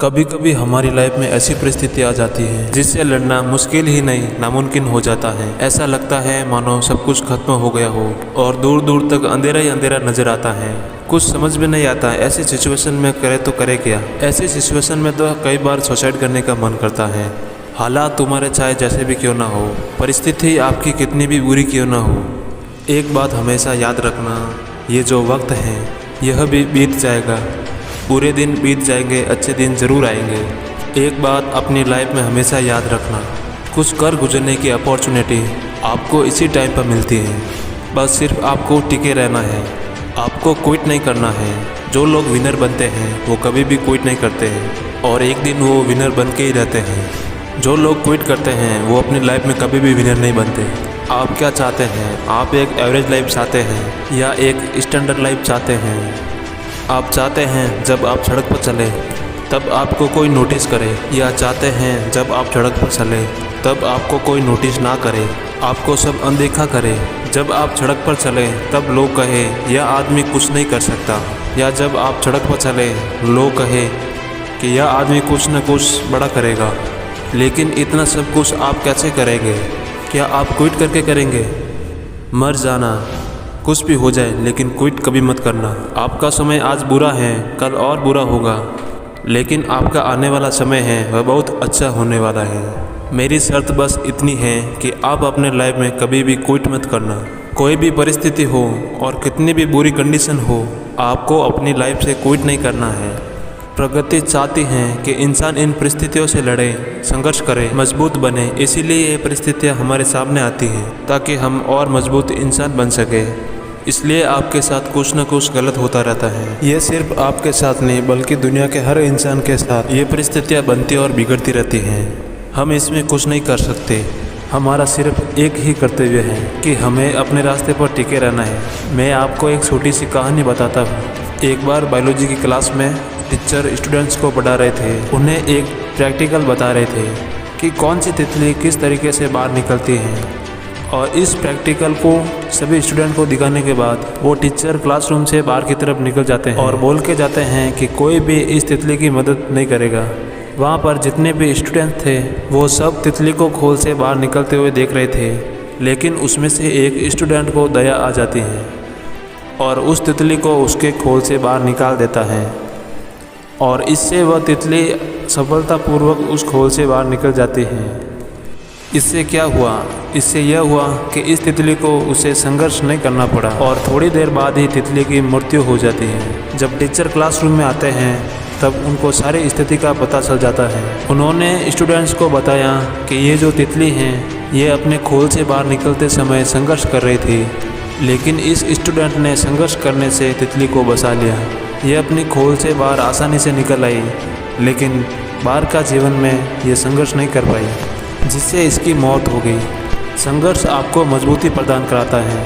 कभी कभी हमारी लाइफ में ऐसी परिस्थिति आ जाती है जिससे लड़ना मुश्किल ही नहीं नामुमकिन हो जाता है। ऐसा लगता है मानो सब कुछ खत्म हो गया हो और दूर दूर तक अंधेरा ही अंधेरा नजर आता है। कुछ समझ में नहीं आता ऐसी सिचुएशन में करे तो करे क्या। ऐसी सिचुएशन में तो कई बार सुसाइड करने का मन करता है। हालात तुम्हारे चाहे जैसे भी क्यों ना हो, परिस्थिति आपकी कितनी भी बुरी क्यों ना हो, एक बात हमेशा याद रखना, ये जो वक्त है यह भी बीत जाएगा। बुरे दिन बीत जाएंगे, अच्छे दिन ज़रूर आएंगे। एक बात अपनी लाइफ में हमेशा याद रखना, कुछ कर गुजरने की अपॉर्चुनिटी आपको इसी टाइम पर मिलती है। बस सिर्फ आपको टिके रहना है, आपको क्विट नहीं करना है। जो लोग विनर बनते हैं वो कभी भी क्विट नहीं करते हैं और एक दिन वो विनर बन के ही रहते हैं। जो लोग क्विट करते हैं वो अपनी लाइफ में कभी भी विनर नहीं बनते। आप क्या चाहते हैं? आप एक एवरेज लाइफ चाहते हैं या एक स्टैंडर्ड लाइफ चाहते हैं? आप चाहते हैं जब आप सड़क पर चले तब आपको कोई नोटिस करे, या चाहते हैं जब आप सड़क पर चले तब आपको कोई नोटिस ना करे, आपको सब अनदेखा करे? जब आप सड़क पर चले तब लोग कहे यह आदमी कुछ नहीं कर सकता, या जब आप सड़क पर चले लोग कहे कि यह आदमी कुछ न कुछ बड़ा करेगा। लेकिन इतना सब कुछ आप कैसे करेंगे? क्या आप क्विट करके करेंगे? मर जाना, कुछ भी हो जाए लेकिन क्विट कभी मत करना। आपका समय आज बुरा है, कल और बुरा होगा, लेकिन आपका आने वाला समय है वह बहुत अच्छा होने वाला है। मेरी शर्त बस इतनी है कि आप अपने लाइफ में कभी भी क्विट मत करना। कोई भी परिस्थिति हो और कितनी भी बुरी कंडीशन हो, आपको अपनी लाइफ से क्विट नहीं करना है। प्रगति चाहती हैं कि इंसान इन परिस्थितियों से लड़े, संघर्ष करे, मजबूत बने। इसीलिए ये परिस्थितियाँ हमारे सामने आती हैं ताकि हम और मजबूत इंसान बन सके। इसलिए आपके साथ कुछ न कुछ गलत होता रहता है। ये सिर्फ आपके साथ नहीं बल्कि दुनिया के हर इंसान के साथ ये परिस्थितियाँ बनती और बिगड़ती रहती हैं। हम इसमें कुछ नहीं कर सकते। हमारा सिर्फ एक ही कर्तव्य है कि हमें अपने रास्ते पर टिके रहना है। मैं आपको एक छोटी सी कहानी बताता हूँ। एक बार बायोलॉजी की क्लास में टीचर स्टूडेंट्स को पढ़ा रहे थे। उन्हें एक प्रैक्टिकल बता रहे थे कि कौन सी तितली किस तरीके से बाहर निकलती है। और इस प्रैक्टिकल को सभी स्टूडेंट को दिखाने के बाद वो टीचर क्लासरूम से बाहर की तरफ निकल जाते हैं और बोल के जाते हैं कि कोई भी इस तितली की मदद नहीं करेगा। वहाँ पर जितने भी स्टूडेंट थे वो सब तितली को खोल से बाहर निकलते हुए देख रहे थे, लेकिन उसमें से एक स्टूडेंट को दया आ जाती है और उस तितली को उसके खोल से बाहर निकाल देता है और इससे वह तितली सफलतापूर्वक उस खोल से बाहर निकल जाती है। इससे क्या हुआ? इससे यह हुआ कि इस तितली को उसे संघर्ष नहीं करना पड़ा और थोड़ी देर बाद ही तितली की मृत्यु हो जाती है। जब टीचर क्लासरूम में आते हैं तब उनको सारी स्थिति का पता चल जाता है। उन्होंने स्टूडेंट्स को बताया कि ये जो तितली हैं ये अपने खोल से बाहर निकलते समय संघर्ष कर रही थी, लेकिन इस स्टूडेंट ने संघर्ष करने से तितली को बचा लिया। ये अपनी खोल से बाहर आसानी से निकल आई, लेकिन बाहर का जीवन में ये संघर्ष नहीं कर पाई, जिससे इसकी मौत हो गई। संघर्ष आपको मजबूती प्रदान कराता है,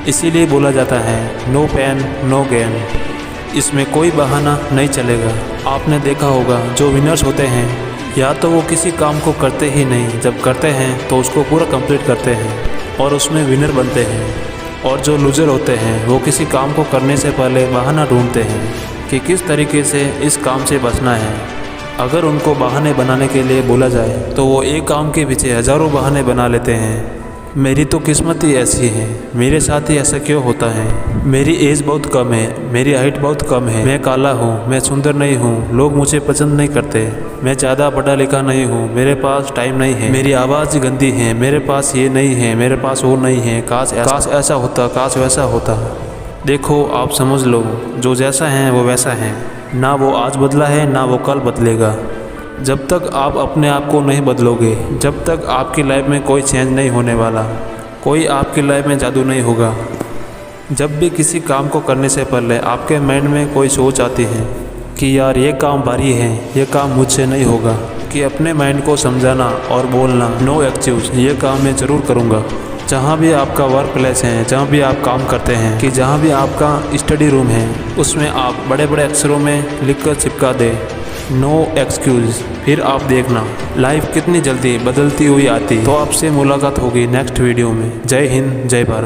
इसीलिए बोला जाता है नो पेन नो गेन। इसमें कोई बहाना नहीं चलेगा। आपने देखा होगा जो विनर्स होते हैं या तो वो किसी काम को करते ही नहीं, जब करते हैं तो उसको पूरा कंप्लीट करते हैं और उसमें विनर बनते हैं। और जो लूजर होते हैं वो किसी काम को करने से पहले बहाना ढूंढते हैं कि किस तरीके से इस काम से बचना है। अगर उनको बहाने बनाने के लिए बोला जाए तो वो एक काम के पीछे हज़ारों बहाने बना लेते हैं। मेरी तो किस्मत ही ऐसी है, मेरे साथ ही ऐसा क्यों होता है? मेरी एज बहुत कम है, मेरी हाइट बहुत कम है, मैं काला हूँ, मैं सुंदर नहीं हूँ, लोग मुझे पसंद नहीं करते, मैं ज़्यादा पढ़ा लिखा नहीं हूँ, मेरे पास टाइम नहीं है, मेरी आवाज़ गंदी है, मेरे पास ये नहीं है, मेरे पास वो नहीं है, काश ऐसा होता, काश वैसा होता। देखो आप समझ लो, जो जैसा है वो वैसा है, ना वो आज बदला है ना वो कल बदलेगा। जब तक आप अपने आप को नहीं बदलोगे, जब तक आपकी लाइफ में कोई चेंज नहीं होने वाला, कोई आपकी लाइफ में जादू नहीं होगा। जब भी किसी काम को करने से पहले आपके माइंड में कोई सोच आती है कि यार ये काम भारी है, ये काम मुझसे नहीं होगा, कि अपने माइंड को समझाना और बोलना नो एक्सक्यूज, ये काम मैं ज़रूर करूँगा। जहाँ भी आपका वर्क प्लेस है, जहाँ भी आप काम करते हैं, कि जहाँ भी आपका स्टडी रूम है, उसमें आप बड़े बड़े अक्षरों में लिखकर चिपका दें नो एक्सक्यूज। फिर आप देखना लाइफ कितनी जल्दी बदलती हुई आती। तो आपसे मुलाकात होगी नेक्स्ट वीडियो में। जय हिंद, जय भारत।